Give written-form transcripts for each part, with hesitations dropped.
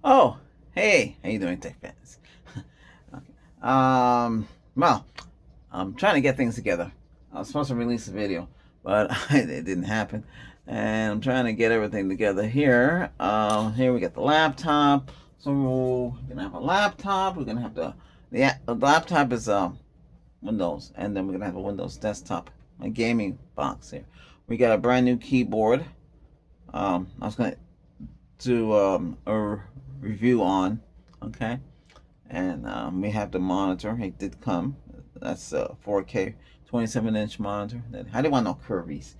Oh, hey, how you doing, tech fans? Okay. Well, I'm trying to get things together. I was supposed to release a video, but it didn't happen. And I'm trying to get everything together here. Here we got the laptop. So we're gonna have a laptop. We're gonna have the laptop is Windows, and then we're gonna have a Windows desktop, a gaming box here. We got a brand new keyboard. I was gonna do a review on, okay, and we have the monitor. It did come. That's a 4K 27-inch monitor. I didn't want no curvies.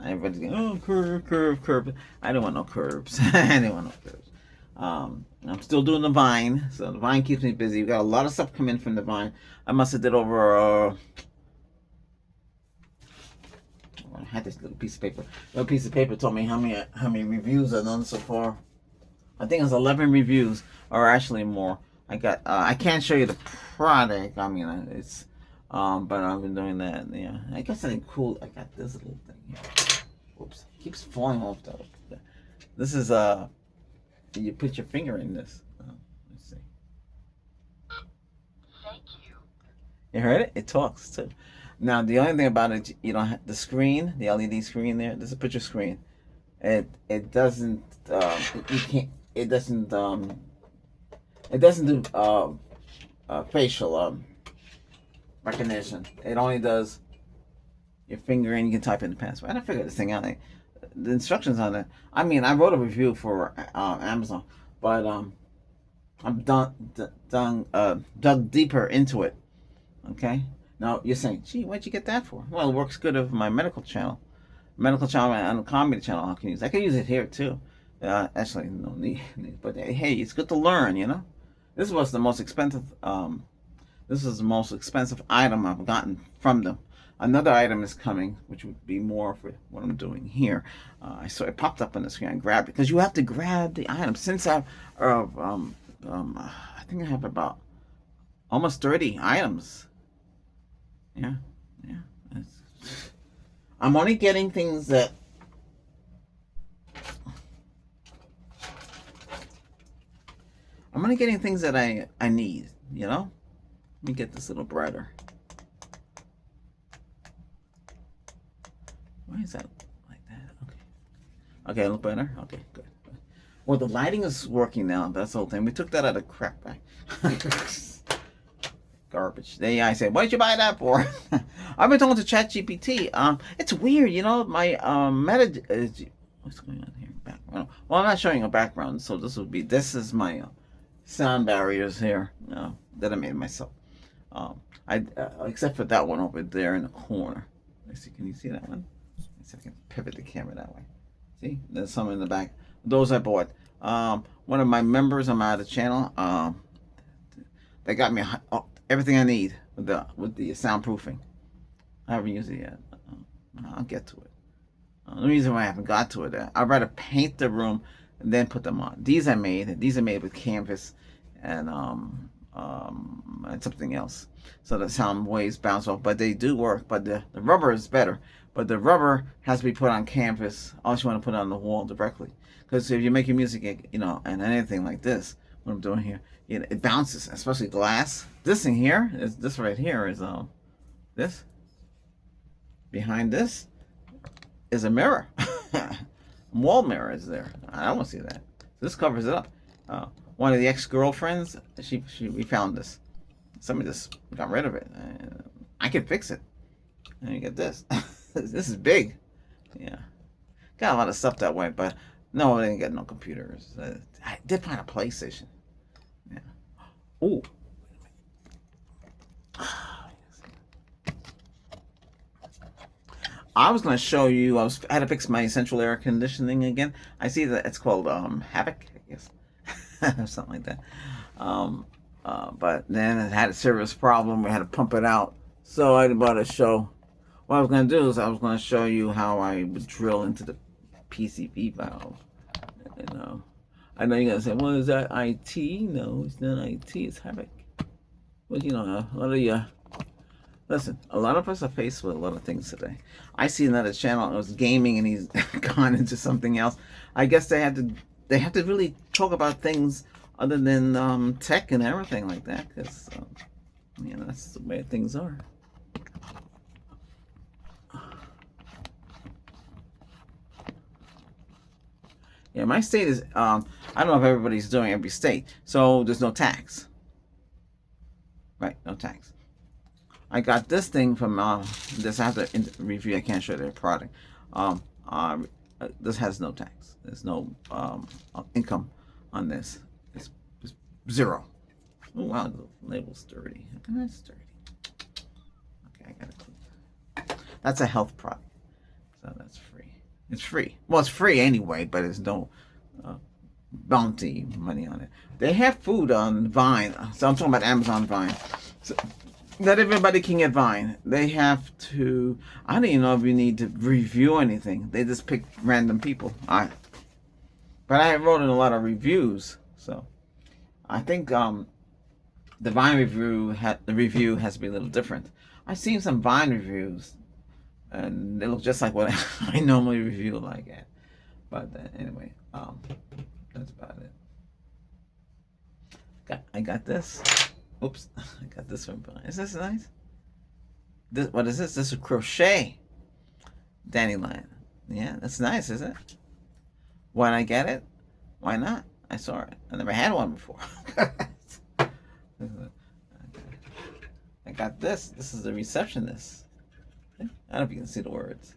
Everybody's going, oh, curve. I didn't want no curves. I didn't want no curves. I'm still doing the Vine, so the Vine keeps me busy. We got a lot of stuff coming from the Vine. I must have did over. I had this little piece of paper. Little piece of paper told me how many reviews I've done so far. I think it's 11 reviews, or actually more. I got. I can't show you the product. I mean, it's. But I've been doing that. Yeah, I got something cool. I got this little thing here. Oops, it keeps falling off though. This is You put your finger in this. Let's see. Thank you. You heard it? It talks too. Now the only thing about it, you don't have the screen, the LED screen there. This is a picture screen. It doesn't. You can't. It doesn't do facial recognition. It only does your finger, and you can type in the password. I figured this thing out. Like, the instructions on it. I mean, I wrote a review for Amazon, but I'm dug deeper into it. Okay. Now you're saying, gee, what'd you get that for? Well, it works good with my medical channel and the comedy channel. I can use. I can use it here too. Actually, no need. But hey, it's good to learn. You know, this was the most expensive. This is the most expensive item I've gotten from them. Another item is coming, which would be more for what I'm doing here. I saw it popped up on the screen. I grabbed it because you have to grab the item. Since I think I have about almost 30 items. Yeah, yeah. I'm only getting things that I need. You know. Let me get this a little brighter. Why is that like that? Okay. Okay, a little better? Okay, good. Well, the lighting is working now. That's the whole thing. We took that out of crap bag. Garbage. The AI said, what did you buy that for? I've been talking to ChatGPT. It's weird, you know, my what's going on here? Background. Well, I'm not showing a background, so this is my sound barriers here that I made myself. I except for that one over there in the corner. Let's see, can you see that one? Let's see if I can pivot the camera that way. See, there's some in the back. Those I bought. One of my members on my other channel. They got me everything I need with the soundproofing. I haven't used it yet. I'll get to it. The reason why I haven't got to it, I'd rather paint the room and then put them on. These are made with canvas and something else, so the sound waves bounce off. But they do work. But the rubber is better. But the rubber has to be put on canvas. Unless you want to put it on the wall directly. Because if you're making music, you know, and anything like this, what I'm doing here, you know, it bounces, especially glass. This thing here is this right here is this. Behind this is a mirror. Wall mirror is there. I don't want to see that. This covers it up. One of the ex-girlfriends, we found this. Somebody just got rid of it. I can fix it. And you get this. This is big. Yeah. Got a lot of stuff that way, but no, I didn't get no computers. I did find a PlayStation. Yeah. Ooh. I was going to show you. I had to fix my central air conditioning again. I see that it's called Havoc, I guess, something like that. But then it had a serious problem. We had to pump it out. So I bought a show. What I was going to do is I was going to show you how I would drill into the PCV valve. You know, I know you're going to say, well, is that IT? No, it's not IT. It's Havoc. But you know, a lot of you. Listen, a lot of us are faced with a lot of things today. I see another channel. It was gaming, and he's gone into something else. I guess they had to they have to really talk about things other than tech and everything like that, because that's the way things are. Yeah, my state is I don't know if everybody's doing every state, so there's no tax. Right, no tax. I got this thing from this. I have to review. I can't show their product. This has no tax. There's no income on this. It's zero. Oh wow, the label's dirty. That's dirty. Okay, I gotta. That's a health product, so that's free. It's free. Well, it's free anyway, but there's no bounty money on it. They have food on Vine, so I'm talking about Amazon Vine. So, not everybody can get Vine. They have to. I don't even know if you need to review anything. They just pick random people. But I wrote in a lot of reviews, so I think the Vine review has to be a little different. I've seen some Vine reviews, and they look just like what I normally review like at. But anyway, that's about it. I got this. Oops, I got this one. Is this nice? What is this? This is a crochet dandelion. Yeah, that's nice, isn't it? Why did I get it? Why not? I saw it. I never had one before. I got this. This is the receptionist. I don't know if you can see the words.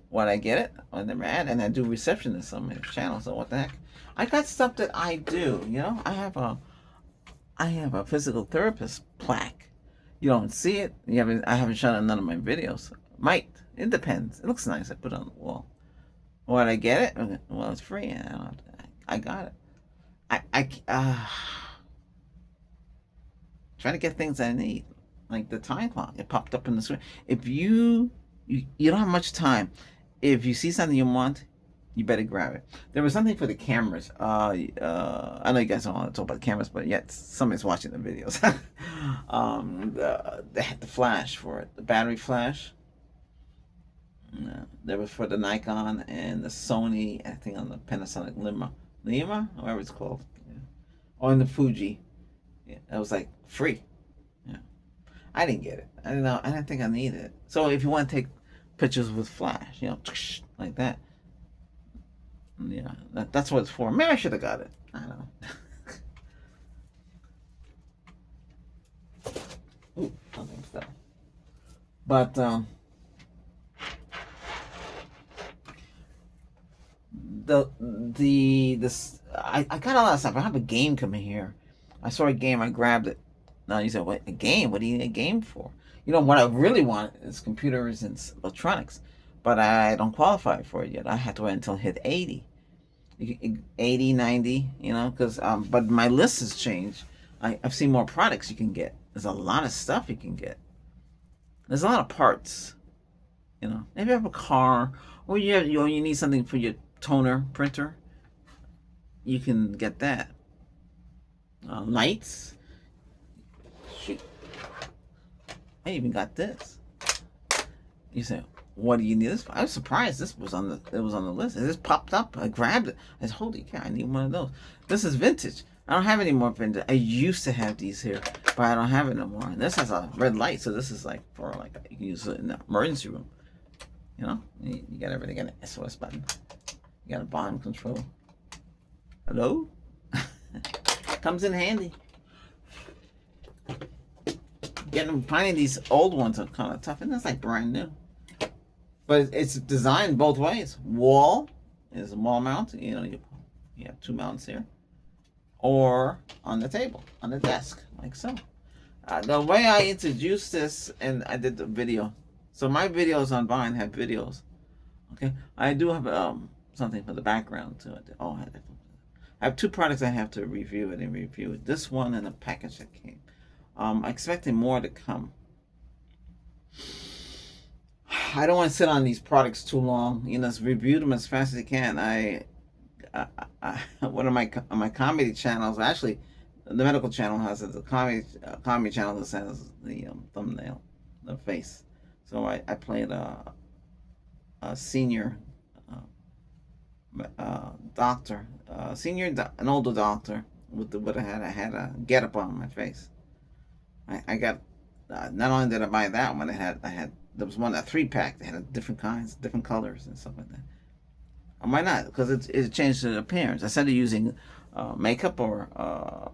Why I get it? I never had, and I do receptionist on my channel. So what the heck? I got stuff that I do. I have a physical therapist plaque. You don't see it. I haven't shown it in none of my videos. Might. It depends. It looks nice. I put it on the wall. Why did I get it? Well, it's free. I got it. Try to get things I need, like the time clock. It popped up in the screen. If you don't have much time, if you see something you want, you better grab it. There was something for the cameras. I know you guys don't want to talk about the cameras, but yet somebody's watching the videos. They had the flash for it, the battery flash. There was for the Nikon and the Sony, I think on the Panasonic Lima, whatever it's called, or in the Fuji. Yeah, it was like free. Yeah, I didn't get it. I didn't think I needed it. So if you want to take pictures with flash, like that. Yeah, that's what it's for. Maybe I should have got it. I don't know. Ooh, something stuff. But I got a lot of stuff. I have a game coming here. I saw a game. I grabbed it. Now you said, "What, a game? What do you need a game for?" What I really want is computers and electronics, but I don't qualify for it yet. I have to wait until I hit 80, 80, 90. Because but my list has changed. I've seen more products you can get. There's a lot of stuff you can get. There's a lot of parts. Maybe you have a car, or you need something for your toner printer. You can get that. Lights. Shoot. I even got this. You say, what do you need this for? I was surprised it was on the list. It just popped up. I grabbed it. I said, holy cow, I need one of those. This is vintage. I don't have any more vintage. I used to have these here, but I don't have it no more. And this has a red light, so this is like for you can use it in the emergency room. You got everything in an SOS button. You got a volume control. Hello? Comes in handy. Finding these old ones are kind of tough, and that's like brand new. But it's designed both ways. Wall is a wall mount. You have two mounts here, or on the table, on the desk, like so. The way I introduced this, and I did the video. So my videos on Vine have videos. Okay, I do have something for the background to it. Oh, I have two products I have to review and review it. This one and a package that came. I'm expecting more to come. I don't want to sit on these products too long. Just review them as fast as I can. One of my comedy channels, actually, the medical channel has it. The comedy channel that has the thumbnail, the face. So I played a senior doctor, an older doctor with what I had a get up on my face. I got not only did I buy that one, I had there was one a 3-pack that had different kinds, different colors and stuff like that. Why not? Because it changed the appearance. Instead of using makeup or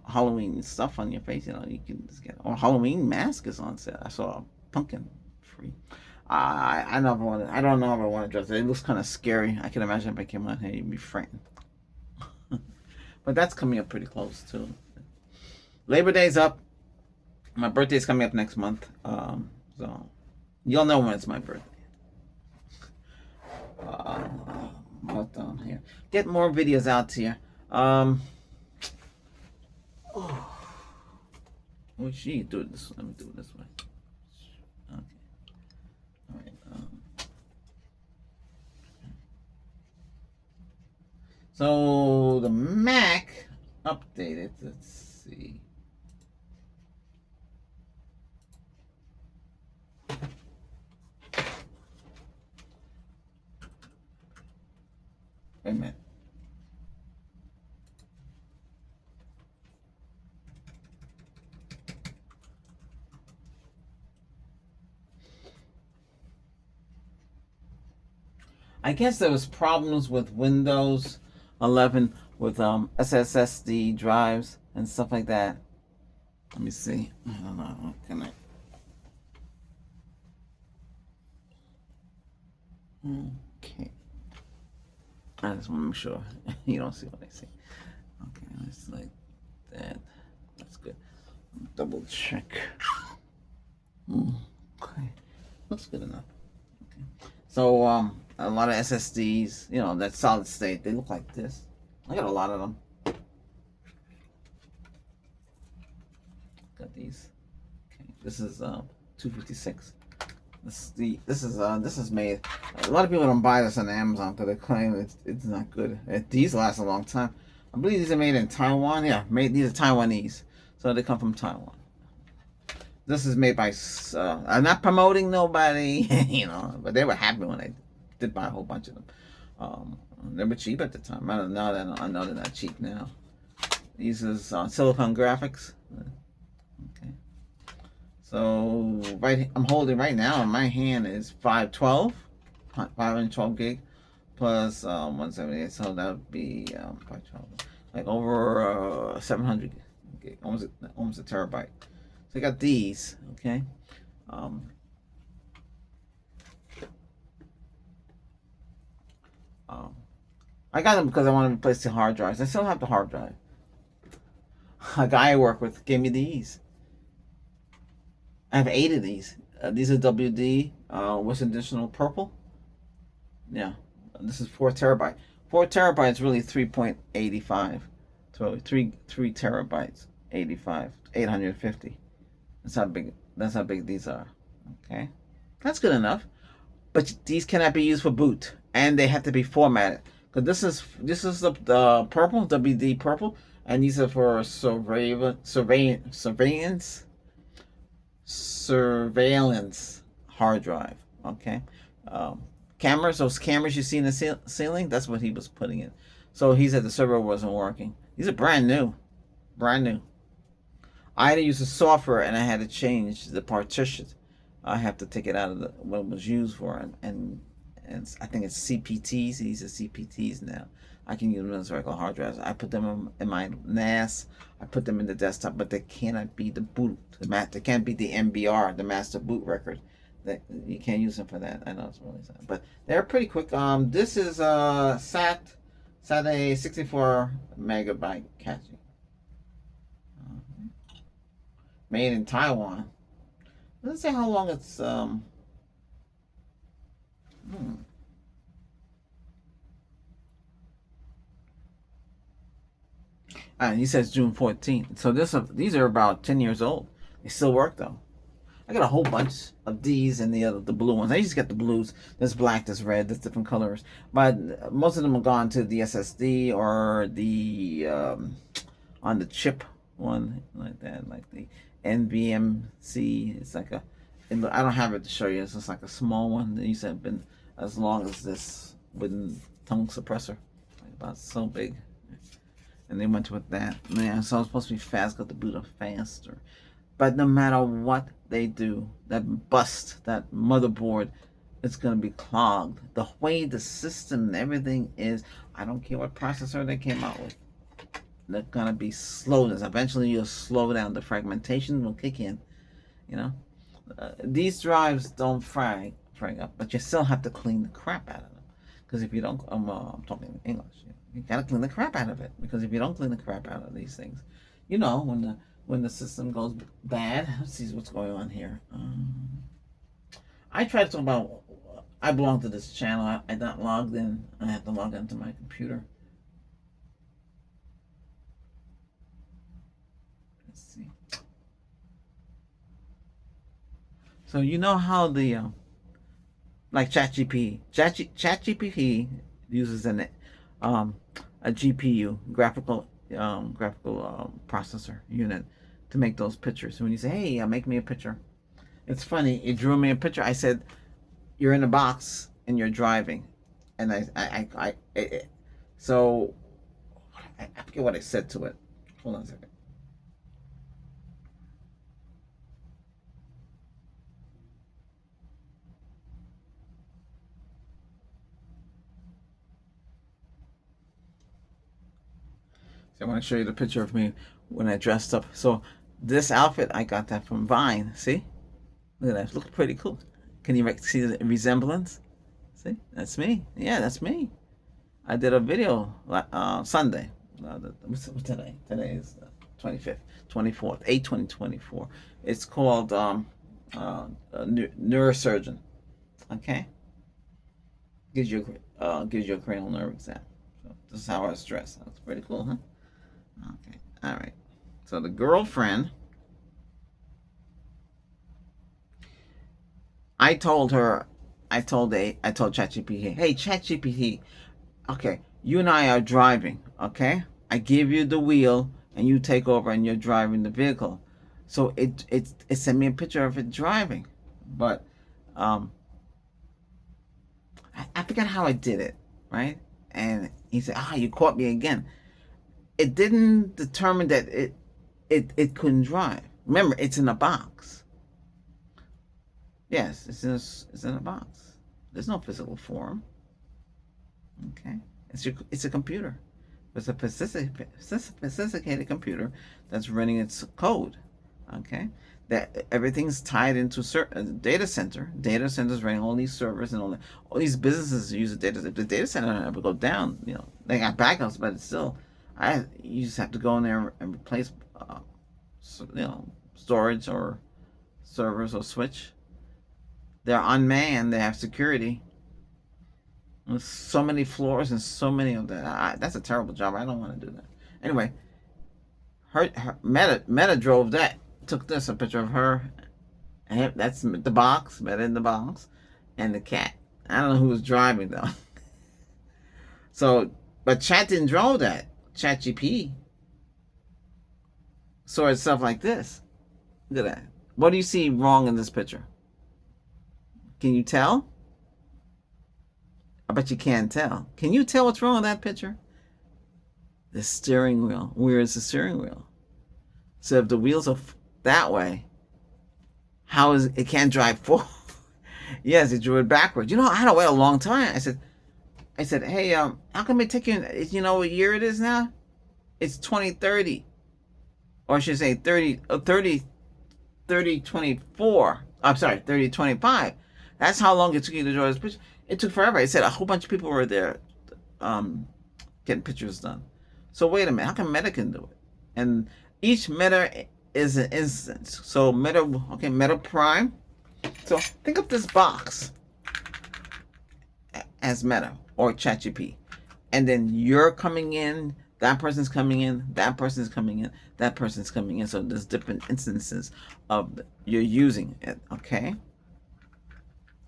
Halloween stuff on your face, you can just get or Halloween mask is on sale. I saw a pumpkin free. I never want to. I don't know if I want to dress it. It looks kind of scary. I can imagine if I came out here, you'd be frightened. But that's coming up pretty close too. Labor Day's up. My birthday's coming up next month. So you'll know when it's my birthday. What's down here? Get more videos out here. Oh, gee, do it this. Let me do it this way. Okay. All right. So the Mac updated. Let's see. Wait a minute. I guess there was problems with Windows 11 with SSD drives and stuff like that. Let me see. I don't know. Can I? Okay. I just want to make sure you don't see what I see. Okay, it's like that. That's good. Double check. Okay, looks good enough. Okay. So a lot of SSDs, that solid state, they look like this. I got a lot of them. Got these. Okay, this is 256. This is made. A lot of people don't buy this on Amazon because they claim it's not good. These last a long time. I believe these are made in Taiwan. Yeah, these are Taiwanese, so they come from Taiwan. This is made by. I'm not promoting nobody, but they were happy when I did buy a whole bunch of them. They were cheap at the time. I know they're not cheap now. These is Silicon Graphics. Okay. So I'm holding right now in my hand is 512 gig plus 178. So that would be 512, like over 700 gig, almost a terabyte. So I got these. Okay. I got them because I want to replace the hard drives. I still have the hard drive. A guy I work with gave me these. I have 8 of these. These are WD Western Digital Purple. Yeah, this is 4 terabyte. 4 terabytes really 3.85. So 3 terabytes, 850. That's how big these are. Okay, that's good enough. But these cannot be used for boot, and they have to be formatted. Because this is the purple WD purple, and these are for surveillance hard drive. Okay, cameras, those cameras you see in the ceiling, that's what he was putting in. So he said the server wasn't working. These are brand new. I had to use the software, and I had to change the partitions. I have to take it out of what it was used for, and I think it's CPTs. These are CPTs now. I can use them as regular hard drives. I put them in my NAS. I put them in the desktop, but they cannot be the boot. They can't be the MBR, the master boot record. That you can't use them for that. I know it's really sad, but they're pretty quick. This is SATA 64 megabyte cache. Made in Taiwan. Let's see how long it's And he says June 14th. So these are about 10 years old. They still work though. I got a whole bunch of these and the blue ones. I just get the blues. There's black, there's red, there's different colors. But most of them have gone to the SSD or the on the chip one like that, like the NVMe. It's like I don't have it to show you. It's just like a small one. These have been as long as this wooden tongue suppressor, like about so big. And they went with that. Man, so it's supposed to be fast, got the boot up faster. But no matter what they do, that bust, that motherboard, it's going to be clogged. The way the system and everything is, I don't care what processor they came out with. They're going to be slowness. Eventually, you'll slow down. The fragmentation will kick in. You know, these drives don't frag up, but you still have to clean the crap out of them. Because if you don't, I'm talking English. You got to clean the crap out of it. Because if you don't clean the crap out of these things, you know, when the system goes bad, let's see what's going on here. I tried to talk about. I belong to this channel. I'm not logged in. I have to log into my computer. Let's see. So you know how the like ChatGPT uses a GPU, graphical processor unit, to make those pictures. So when you say, "Hey, make me a picture," it's funny. It drew me a picture. I said, "You're in a box and you're driving," and I forget what I said to it. Hold on a second. So I want to show you the picture of me when I dressed up. So this outfit, I got that from Vine. See? Look at that. It looks pretty cool. Can you see the resemblance? See? That's me. Yeah, that's me. I did a video Sunday. What's today? Today is 25th, 24th, 8/20/24. It's called Neurosurgeon. Okay? Gives you a cranial nerve exam. So this is how I was dressed. That's pretty cool, huh? Okay. All right. So the girlfriend, I told ChatGPT, "Hey, ChatGPT, okay, you and I are driving, okay? I give you the wheel and you take over and you're driving the vehicle." So it sent me a picture of it driving, but I forgot how I did it, right? And he said, "You caught me again." It didn't determine that it couldn't drive. Remember, it's in a box. Yes, it's in a box. There's no physical form. Okay, it's a computer. It's a sophisticated computer that's running its code. Okay, that everything's tied into a data center. Data centers running all these servers and all these businesses use the data. If the data center ever go down, you know, they got backups, but it's still. You just have to go in there and replace, storage or servers or switch. They're unmanned. They have security. There's so many floors and so many of that. That's a terrible job. I don't want to do that. Anyway, her Meta drove that. Took a picture of her. And that's the box. Meta in the box, and the cat. I don't know who was driving though. So, but Chat didn't draw that. ChatGPT saw itself like this. Look at that. What do you see wrong in this picture? Can you tell? I bet you can't tell. Can you tell what's wrong with that picture? The steering wheel. Where is the steering wheel? So if the wheels are that way, how is it can't drive forward? Yes, it drew it backwards. You know, I had to wait a long time. I said, "Hey, how come it take you know what year it is now? It's 2030. Or I should say 3024. I'm sorry, 3025. That's how long it took you to draw this picture. It took forever. I said a whole bunch of people were there getting pictures done. So wait a minute, how come Meta can do it? And each Meta is an instance. So Meta Prime. So think of this box as Meta or ChatGPT, and then you're coming in, that person's coming in, that person's coming in, that person's coming in. So there's different instances of you're using it. Okay,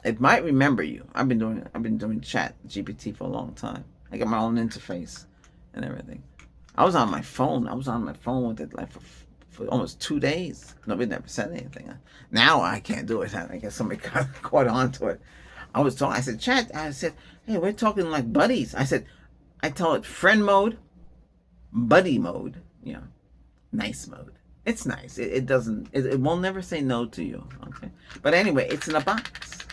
it might remember you. I've been doing ChatGPT for a long time. I got my own interface and everything. I was on my phone with it like for almost 2 days. Nobody never said anything. Now I can't do it. I guess somebody caught on to it. I said, "Chat," I said, "Hey, we're talking like buddies." I said, I tell it friend mode, buddy mode, nice mode. It's nice. It doesn't. It will never say no to you. Okay. But anyway, it's in a box.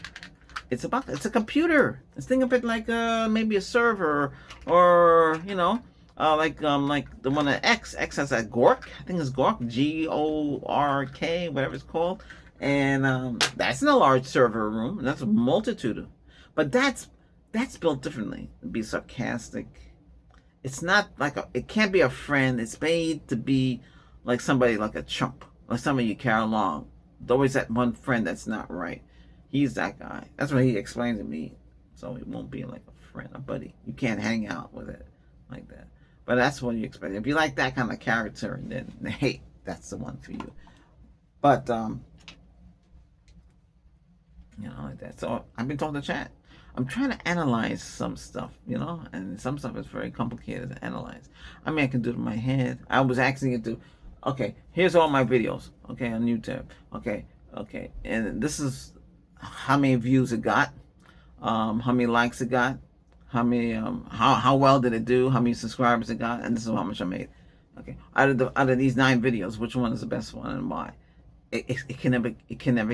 It's a box. It's a computer. Let's think of it like maybe a server, or like the one at X. X has that Gork. I think it's Gork. GORK, whatever it's called. And that's in a large server room. And that's a multitude of. But that's built differently. To be sarcastic. It's not like it can't be a friend. It's made to be like somebody, like a chump, like somebody you carry along. There's always that one friend that's not right. He's that guy. That's what he explained to me. So it won't be like a friend, a buddy. You can't hang out with it like that. But that's what you expect. If you like that kind of character, then hey, that's the one for you. But like that. So I've been talking to chat. I'm trying to analyze some stuff, and some stuff is very complicated to analyze. I mean, I can do it in my head. I was asking it to, okay, here's all my videos, okay, on YouTube, okay, and this is how many views it got, how many likes it got, how many, how well did it do, how many subscribers it got, and this is how much I made. Okay, out of these 9 videos, which one is the best one and why? It can never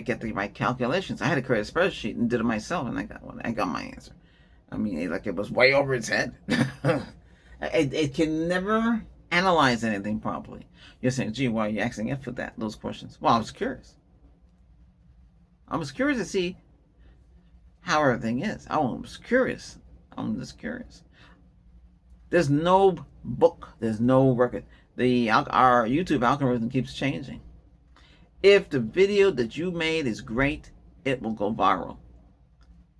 get the right calculations. I had to create a spreadsheet and did it myself, and I got one. I got my answer. I mean, it was way over its head. it can never analyze anything properly. You're saying, gee, why are you asking it for those questions? Well, I was curious. I was curious to see how everything is. I was curious. I'm just curious. There's no book. There's no record. Our YouTube algorithm keeps changing. If the video that you made is great, it will go viral.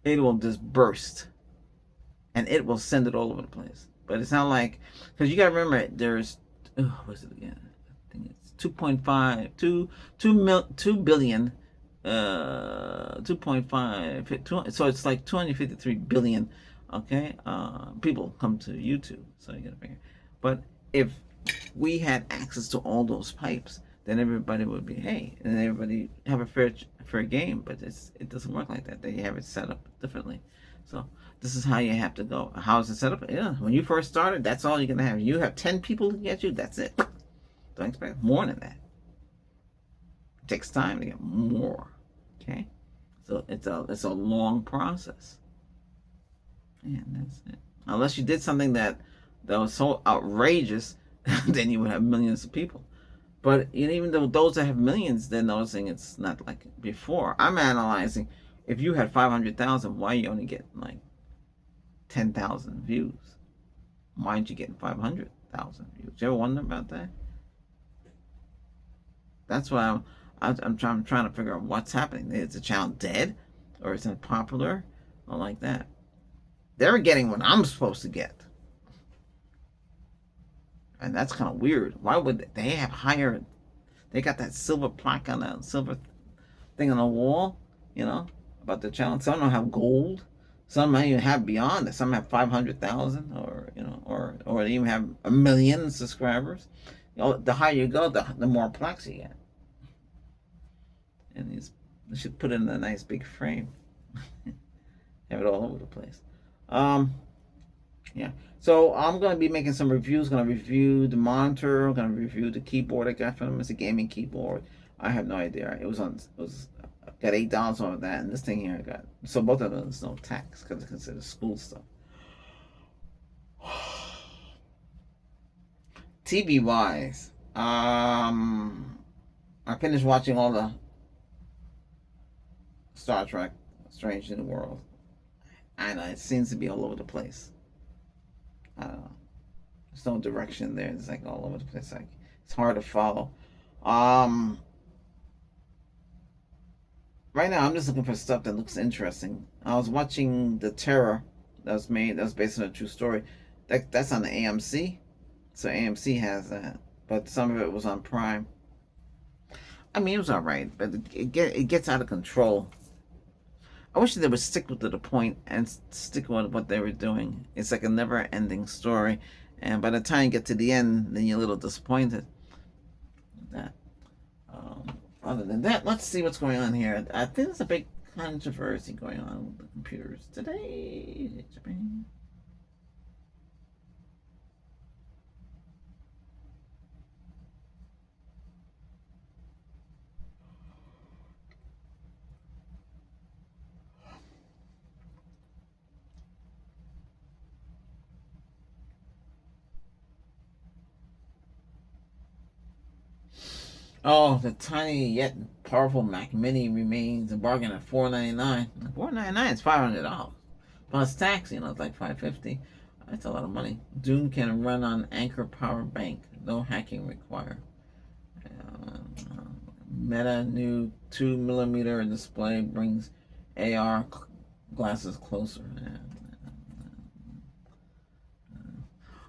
It will just burst. And it will send it all over the place. But it's not like, because you got to remember, there's, what's it again? I think it's 2 billion, 2.5, so it's like 253 billion, okay, people come to YouTube. So you got to figure. But if we had access to all those pipes, then everybody would be, hey, and everybody have a fair game. But it doesn't work like that. They have it set up differently. So this is how you have to go. How is it set up? Yeah, when you first started, that's all you're gonna have. You have 10 people to get you. That's it. Don't expect more than that. It takes time to get more. Okay, so it's a long process. And that's it. Unless you did something that was so outrageous, then you would have millions of people. But even though those that have millions, they're noticing it's not like before. I'm analyzing, if you had 500,000, why you only get like 10,000 views? Why aren't you getting 500,000 views? You ever wonder about that? That's why I'm trying to figure out what's happening. Is the channel dead, or is it popular, or like that? They're getting what I'm supposed to get. And that's kind of weird. Why would they have higher? They got that silver plaque on that silver thing on the wall, about the channel. Some don't have gold. Some might even have beyond it. Some have 500,000, or or they even have 1 million subscribers. The higher you go, the more plaques you get. And they should put it in a nice big frame. Have it all over the place. Yeah. So I'm going to be making some reviews. Going to review the monitor. I'm going to review the keyboard I got from them. It's a gaming keyboard. I have no idea. It was got $8 on that, and this thing here I got. So both of them is no tax because it's considered school stuff. TV wise, I finished watching all the Star Trek: Strange New World. I know it seems to be all over the place. I don't know. There's no direction there. It's like all over the place. Like it's hard to follow. Right now I'm just looking for stuff that looks interesting. I was watching The Terror that was based on a true story. That's on the AMC. So AMC has that. But some of it was on Prime. I mean, it was alright, but it gets out of control. I wish they would stick to the point and stick with what they were doing. It's like a never-ending story, and by the time you get to the end, then you're a little disappointed. That. Other than that, let's see what's going on here. I think there's a big controversy going on with the computers today. Oh, the tiny yet powerful Mac Mini remains a bargain at $499. $499 is $500 plus tax. It's like $550. That's a lot of money. Doom can run on Anker power bank. No hacking required. Uh, Meta new 2mm display brings AR glasses closer.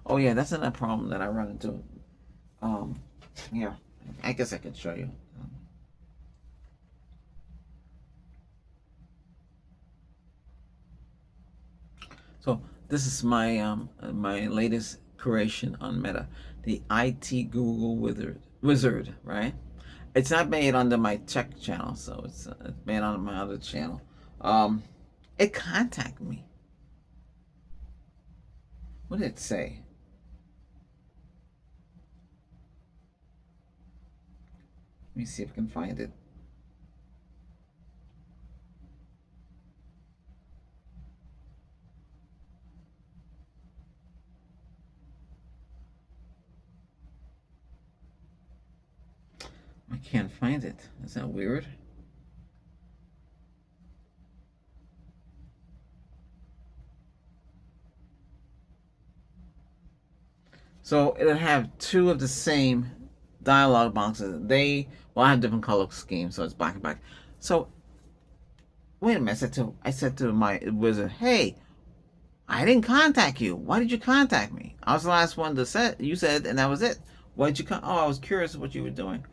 Oh yeah, that's another problem that I run into. Here, I guess I could show you. So this is my latest creation on Meta, the IT Google Wizard, right? It's not made under my tech channel, so it's made on my other channel. It contacted me. What did it say? Let me see if I can find it. I can't find it. Is that weird? So it'll have two of the same dialogue boxes. They will have different color schemes, so it's black and black. So wait a minute. I said to my wizard, "Hey, I didn't contact you. Why did you contact me? I was the last one to say you said, and that was it. Why did you come? Oh, I was curious what you were doing."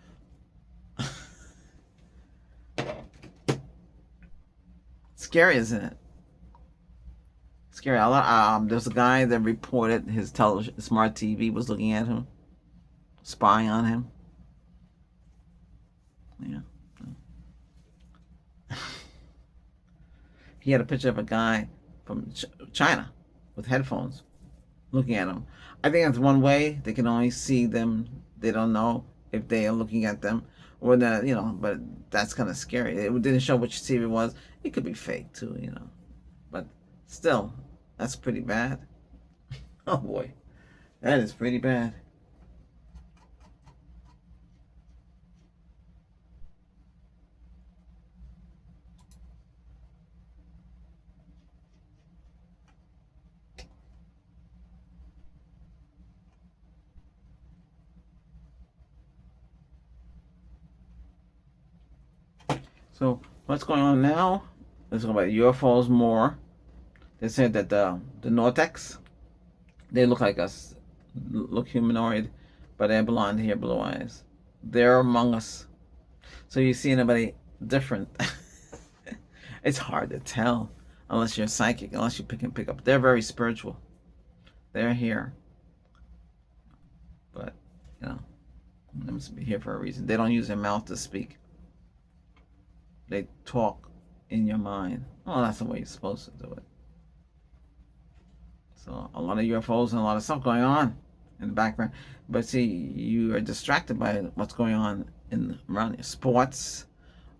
Scary, isn't it? Scary. There's a guy that reported his television, smart TV was looking at him, spying on him. Yeah. He had a picture of a guy from China with headphones looking at him. I think that's one way they can only see them. They don't know if they are looking at them or that, but that's kind of scary. It didn't show which TV it was. It could be fake too. But still, that's pretty bad. Oh boy, that is pretty bad. So what's going on now? Let's talk about UFOs more. They said that the Nortex, they look like us, look humanoid, but they're blonde hair, blue eyes. They're among us. So you see anybody different? It's hard to tell unless you're psychic, unless you pick up. They're very spiritual. They're here, but you know, they must be here for a reason. They don't use their mouth to speak. They talk in your mind. Well, that's the way you're supposed to do it. So a lot of UFOs and a lot of stuff going on in the background. But see, you are distracted by what's going on around your sports,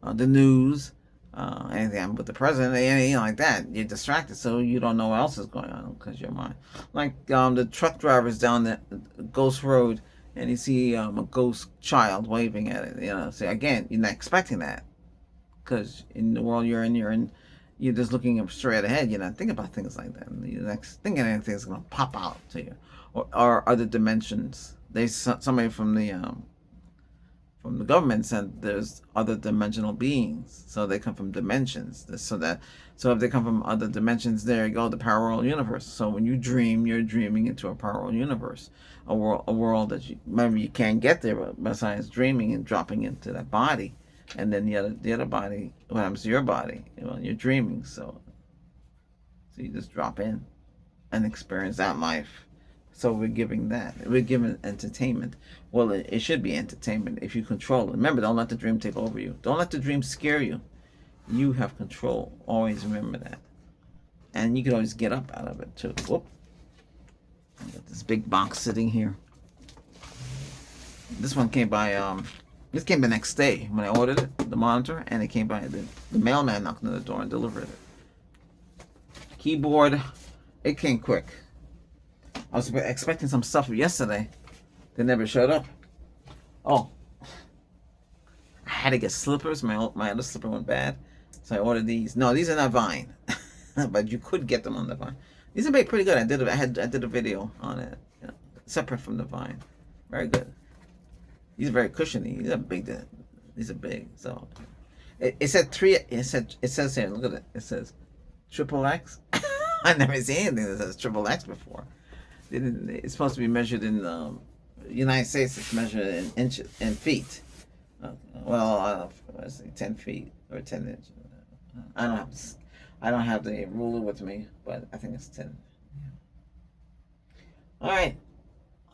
the news, anything with the president, anything like that. You're distracted, so you don't know what else is going on because your mind. Like the truck drivers down the Ghost Road, and you see a ghost child waving at it. So again, you're not expecting that because in the world you're in, you're just looking up straight ahead. You're not thinking about things like that. And you're not thinking anything's going to pop out to you, or other dimensions. Somebody from the government said there's other dimensional beings, so they come from dimensions. So if they come from other dimensions, there you go, the parallel universe. So when you dream, you're dreaming into a parallel universe, a world that maybe you can't get there besides dreaming and dropping into that body. And then the other body, what happens to your body? You're dreaming, so you just drop in and experience that life. So we're giving that. We're giving entertainment. Well, it should be entertainment if you control it. Remember, don't let the dream take over you. Don't let the dream scare you. You have control. Always remember that. And you can always get up out of it too. Whoop. I got this big box sitting here. This one came by this came the next day when I ordered it, the monitor, and it came by the mailman knocked on the door and delivered it. Keyboard, it came quick. I was expecting some stuff yesterday. They never showed up. Oh, had to get slippers. My other slipper went bad, so I ordered these. No, these are not Vine, but you could get them on the Vine. These are pretty good. I did a video on it, you know, separate from the Vine. Very good. These are very cushiony. These are big. These are big. So it said three. It says here. Look at it. It says XXX. I never seen anything that says XXX before. It's supposed to be measured in United States. It's measured in inches and feet. Let's say 10 feet or 10 inches. I don't have the ruler with me, but I think it's 10. All right.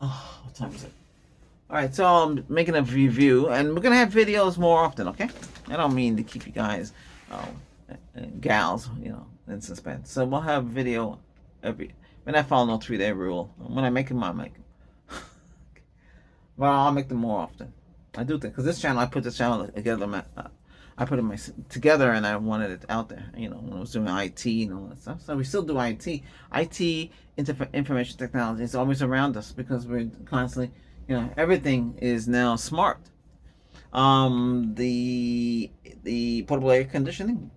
Oh, what time is it? All right, so I'm making a review, and we're gonna have videos more often. Okay? I don't mean to keep you guys, gals, you know, in suspense. So we'll have video when I follow no 3-day rule. When I make them, I make them. Well, I'll make them more often. I do think, because this channel, I put this channel together. I put it together, and I wanted it out there. You know, when I was doing IT and all that stuff. So we still do IT. IT, information technology, is always around us because we're constantly, you know, everything is now smart. The portable air conditioning,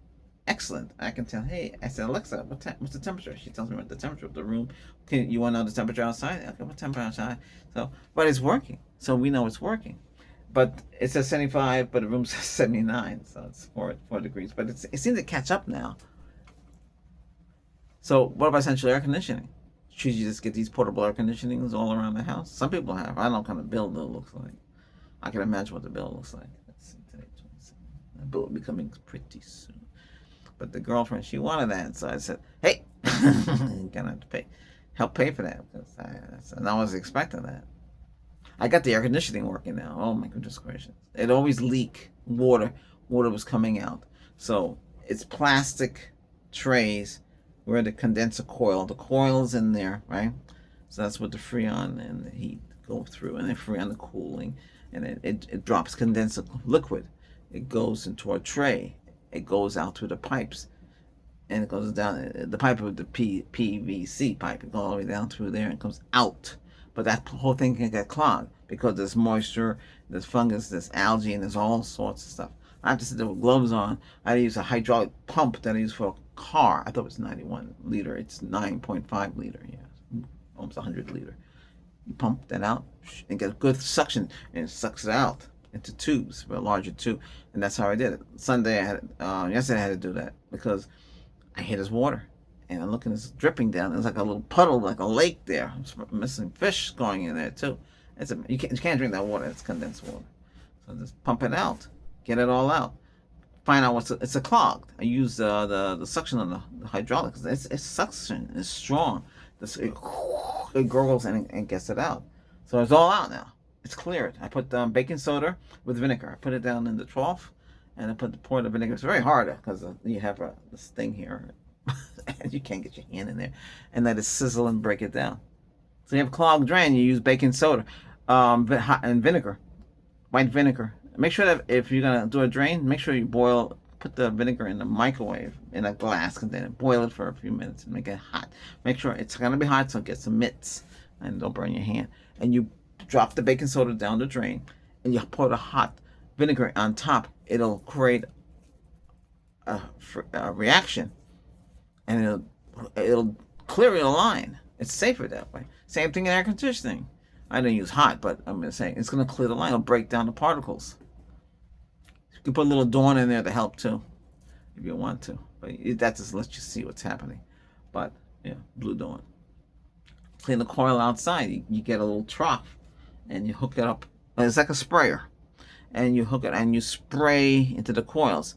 excellent. I can tell. Hey, I said, Alexa, what's the temperature? She tells me what the temperature of the room. You want to know the temperature outside? Okay, what temperature outside? So, but it's working. So we know it's working. But it says 75, but the room says 79, so it's 4 degrees. But it seems to catch up now. So what about central air conditioning? Should you just get these portable air conditionings all around the house? Some people have. I don't know what kind of bill it looks like. I can imagine what the bill looks like. Let's see, today, 27. The bill will be coming pretty soon. But the girlfriend, she wanted that, so I said, hey, you're gonna have to help pay for that, because I was expecting that. I got the air conditioning working now. Oh my goodness gracious. It always leaked water. Water was coming out. So it's plastic trays where the condenser coil. The coil's in there, right? So that's what the Freon and the heat go through. And then Freon the cooling. And it drops condenser liquid. It goes into a tray. It goes out through the pipes. And it goes down. The pipe with the PVC pipe. It goes all the way down through there and comes out. But that whole thing can get clogged because there's moisture, there's fungus, there's algae, and there's all sorts of stuff. I have to sit there with gloves on. I use a hydraulic pump that I use for a car. I thought it was 91 liter. It's 9.5 liter. Yeah, almost 100 liter. You pump that out and get a good suction, and it sucks it out into tubes, a larger tube. And that's how I did it. Yesterday I had to do that because I hit his water. And I'm looking, it's dripping down. There's like a little puddle, like a lake there. I'm missing fish going in there too. You can't drink that water. It's condensed water. So just pump it out, get it all out. Find out it's a clogged. I use the suction on the hydraulics. It's suction. It's strong. It gurgles and gets it out. So it's all out now. It's cleared. I put baking soda with vinegar. I put it down in the trough, and I pour the vinegar. It's very hard because you have this thing here. And you can't get your hand in there, and let it sizzle and break it down. So you have clogged drain, you use baking soda and vinegar, white vinegar. Make sure that if you're gonna do a drain, make sure you put the vinegar in the microwave in a glass container, boil it for a few minutes and make it hot. Make sure it's gonna be hot so it gets some mitts and don't burn your hand. And you drop the baking soda down the drain, and you pour the hot vinegar on top. It'll create a reaction. And it'll clear your line. It's safer that way. Same thing in air conditioning. I didn't use hot, but I'm just saying it's going to clear the line. It'll break down the particles. You can put a little Dawn in there to help too, if you want to. But that just lets you see what's happening. But yeah, Blue Dawn. Clean the coil outside. You get a little trough, and you hook it up. It's like a sprayer, and you hook it and you spray into the coils.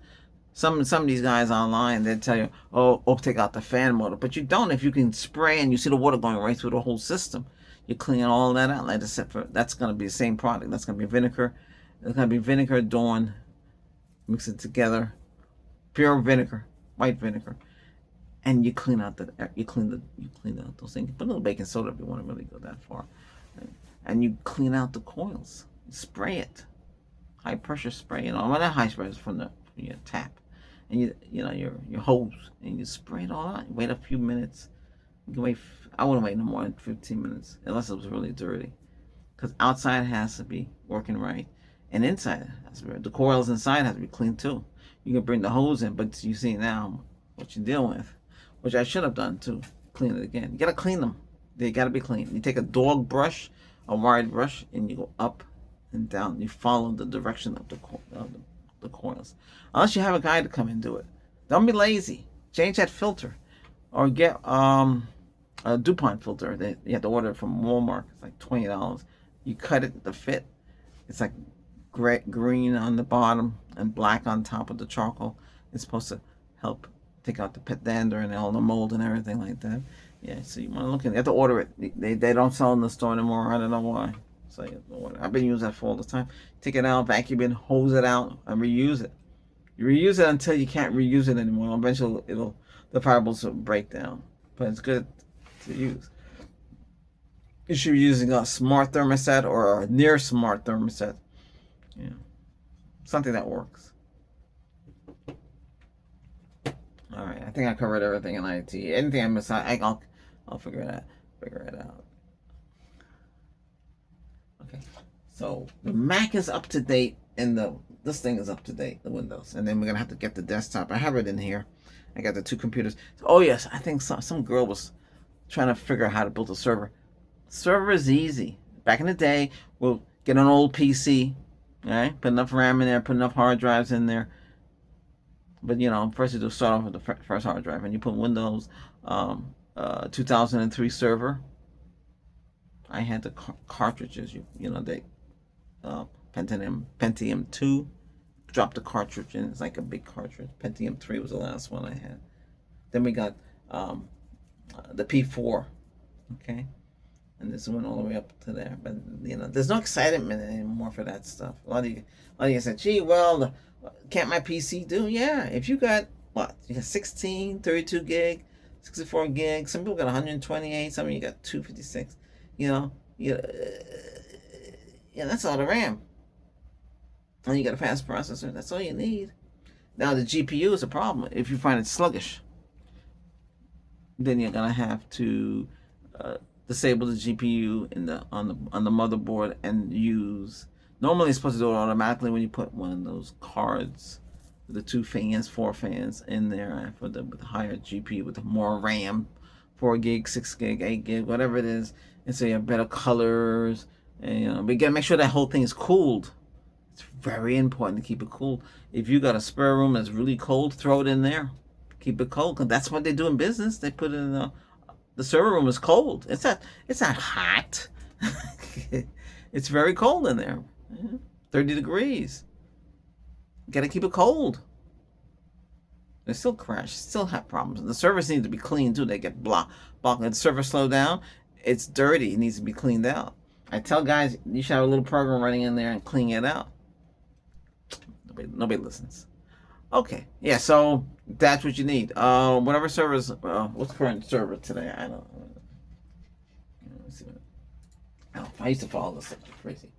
Some of these guys online, they tell you, oh, take out the fan motor. But you don't if you can spray and you see the water going right through the whole system. You clean all that out. Like I said, that's going to be the same product. That's going to be vinegar. It's going to be vinegar, Dawn, mix it together, pure vinegar, white vinegar, and you clean out those things. Put a little baking soda if you want to really go that far, and you clean out the coils. You spray it, high pressure spray. Well, not high pressure from your tap. And your hose, and you spray it all out. You wait a few minutes. You can wait. I wouldn't wait no more than 15 minutes unless it was really dirty, because outside has to be working right, and inside. The coils inside have to be cleaned too. You can bring the hose in, but you see now what you're dealing with, which I should have done too. Clean it again. You gotta clean them. They gotta be clean. You take a dog brush, a wide brush, and you go up and down. You follow the direction of the coils. Unless you have a guy to come and do it. Don't be lazy. Change that filter, or get a DuPont filter that you have to order from Walmart. It's like $20. You cut it to fit. It's like green on the bottom and black on top of the charcoal. It's supposed to help take out the pet dander and all the mold and everything like that. Yeah, so you want to look at it. You have to order it. They don't sell in the store anymore. I don't know why. So you have to order. I've been using that for all the time. Take it out, vacuum it, hose it out, and reuse it. You reuse it until you can't reuse it anymore. Eventually, the fireballs will break down. But it's good to use. You should be using a smart thermostat or a near smart thermostat. Yeah, something that works. All right, I think I covered everything in IT. Anything I miss, I'll figure it out. Okay, so the Mac is up to date, and this thing is up to date, the Windows, and then we're gonna have to get the desktop. I have it in here. I got the two computers. Oh yes, I think some girl was trying to figure out how to build a server. Server is easy. Back in the day, we'll get an old PC, right? Put enough RAM in there, put enough hard drives in there. But first you do start off with the first hard drive, and you put Windows 2003 server. I had the cartridges. They Pentium 2. Drop the cartridge in. It's like a big cartridge. Pentium 3 was the last one I had. Then we got the P4. Okay. And this went all the way up to there. But, there's no excitement anymore for that stuff. A lot of you said, gee, well, can't my PC do? Yeah. If you got, you got 16, 32 gig, 64 gig. Some people got 128. Some of you got 256. That's all the RAM. And you got a fast processor. That's all you need. Now, the GPU is a problem. If you find it sluggish, then you're going to have to disable the GPU on the motherboard and use. Normally, it's supposed to do it automatically when you put one of those cards with the 2 fans, 4 fans in there with the higher GPU with more RAM, 4 gig, 6 gig, 8 gig, whatever it is, and so you have better colors. And but you gotta make sure that whole thing is cooled. It's very important to keep it cool. If you got a spare room that's really cold, throw it in there. Keep it cold, because that's what they do in business. They put it in the server room is cold. It's not hot. It's very cold in there. 30 degrees. You gotta keep it cold. They still crash, still have problems. The servers need to be cleaned too. They get blocked. The server slow down. It's dirty. It needs to be cleaned out. I tell guys, you should have a little program running in there and clean it out. Nobody listens. Okay, yeah, so that's what you need. Whatever servers, what's the current server today? I don't know. Let's see. I used to follow this like crazy.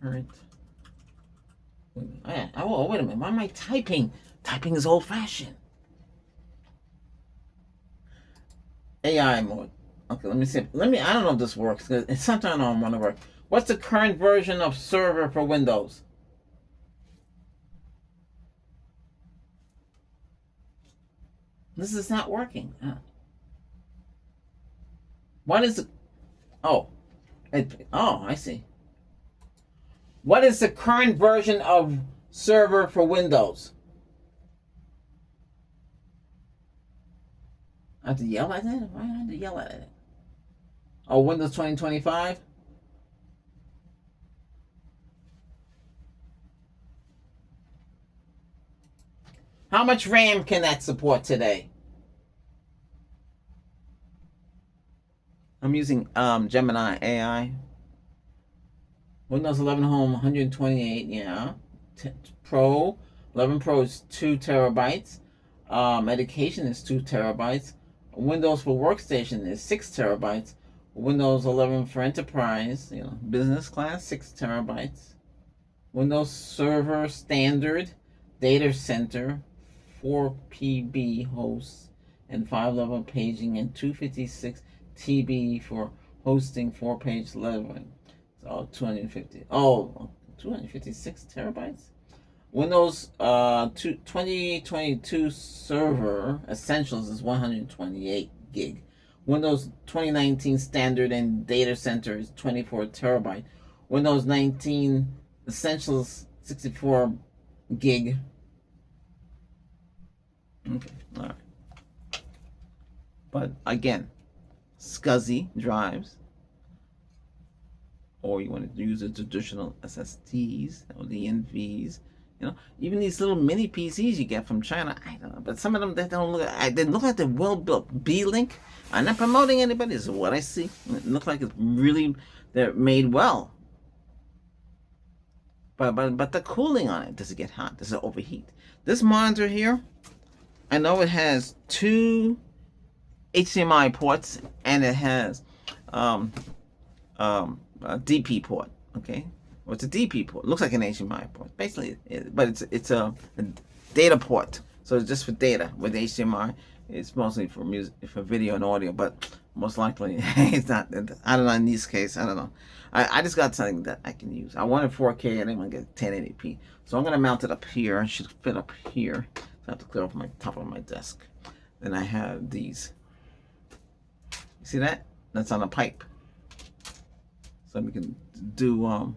Current. Oh, wait a minute. Why am I typing? Typing is old-fashioned. AI mode. Okay, let me see. I don't know if this works, because it's something I don't want to work. What's the current version of server for Windows? This is not working. What is the... Oh, I see. What is the current version of server for Windows? I have to yell at it? Why do I have to yell at it? Oh, Windows 2025? How much RAM can that support today? I'm using Gemini AI. Windows 11 Home 128, yeah. Pro, 11 Pro is 2 terabytes. Education is 2 terabytes. Windows for Workstation is 6 terabytes. Windows 11 for Enterprise, business class, 6 terabytes. Windows Server Standard, Data Center, 4 PB hosts, and 5-level paging, and 256 TB for hosting 4-page leveling. So 250. Oh, 256 terabytes. Windows 2022 Server Essentials is 128 gig. Windows 2019 Standard and Data Center is 24 terabyte. Windows 19 Essentials 64 gig. Okay, all right. But again, SCSI drives, or you want to use the traditional SSDs or the NVs. You know, even these little mini PCs you get from China, I don't know, but some of them, they don't look. They look like they're well built. B-Link. I'm not promoting anybody. This is what I see. It looks like it's really, they're made well. But the cooling on it, does it get hot? Does it overheat? This monitor here, I know it has 2 HDMI ports and it has a DP port. Okay, well, it's a DP port. It looks like an HDMI port, basically, but it's a data port. So it's just for data. With HDMI, it's mostly for music, for video and audio. But most likely, it's not. I don't know. In this case, I don't know. I just got something that I can use. I wanted 4K. I didn't want to get 1080p. So I'm gonna mount it up here. It should fit up here. So I have to clear off my top of my desk. Then I have these. You see that? That's on a pipe. So we can do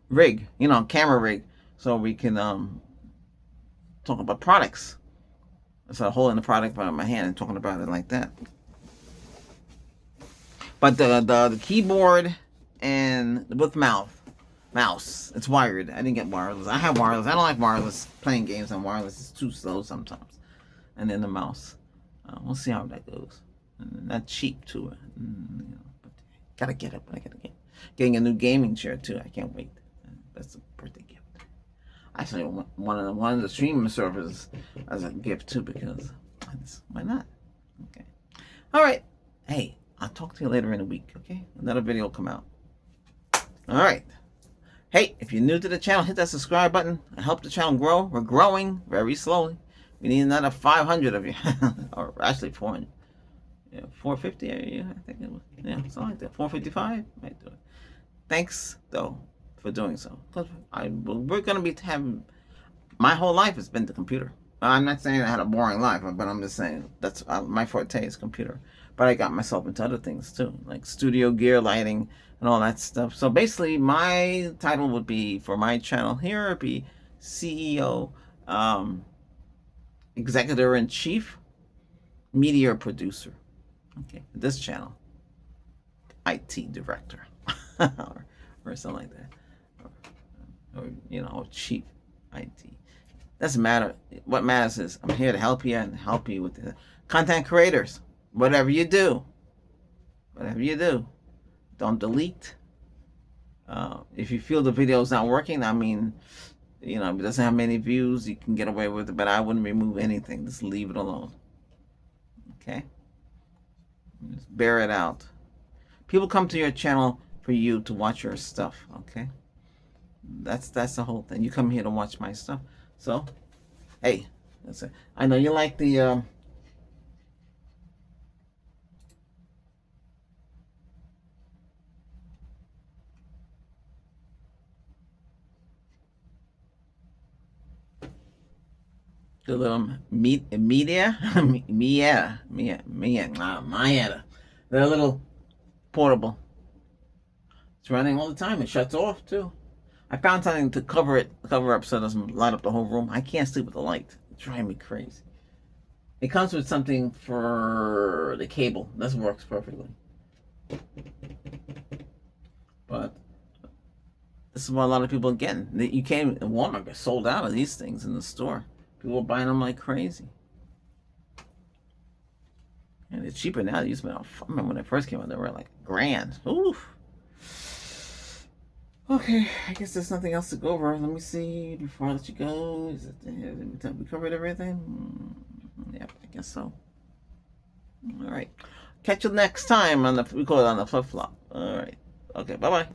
rig, you know, camera rig, so we can talk about products. So holding the product by my hand and talking about it like that. But the keyboard and with mouse, it's wired. I didn't get wireless. I have wireless. I don't like wireless. Playing games on wireless is too slow sometimes. And then the mouse. We'll see how that goes. And not cheap too. You know, but gotta get it. But I gotta get it. Getting a new gaming chair too. I can't wait. That's a birthday gift. Actually, one of the streaming servers as a gift too, because why not? Okay. All right. Hey, I'll talk to you later in a week. Okay. Another video will come out. All right. Hey, if you're new to the channel, hit that subscribe button and help the channel grow. We're growing very slowly. We need another 500 of you, or actually 400. Yeah, 450. Yeah, I think it was. Yeah, something like that. 455. Might do it. Thanks though for doing so. Cause we're gonna be having. My whole life has been the computer. I'm not saying I had a boring life, but I'm just saying that's my forte is computer. But I got myself into other things too, like studio gear, lighting, and all that stuff. So basically, my title would be for my channel here would be CEO, Executive in Chief, Media Producer. Okay, this channel, IT Director, or something like that, or you know, Chief IT. Doesn't matter. What matters is I'm here to help you and help you with the content creators. Whatever you do, don't delete. If you feel the video's not working, I mean, you know, if it doesn't have many views, you can get away with it, but I wouldn't remove anything. Just leave it alone. Okay? Just bear it out. People come to your channel for you to watch your stuff, okay? That's the whole thing. You come here to watch my stuff. So, hey, that's it. I know you like the little media, Maya. They're a little portable. It's running all the time. It shuts off too. I found something to cover up so it doesn't light up the whole room. I can't sleep with the light. It's driving me crazy. It comes with something for the cable. This works perfectly. But this is what a lot of people are getting. You can't. Walmart got sold out of these things in the store. People are buying them like crazy. And it's cheaper now. I remember when it first came out, they were like $1,000. Oof. Okay, I guess there's nothing else to go over. Let me see before I let you go. We covered everything? Yep, I guess so. All right. Catch you next time on we call it on the flip flop. All right. Okay, bye-bye.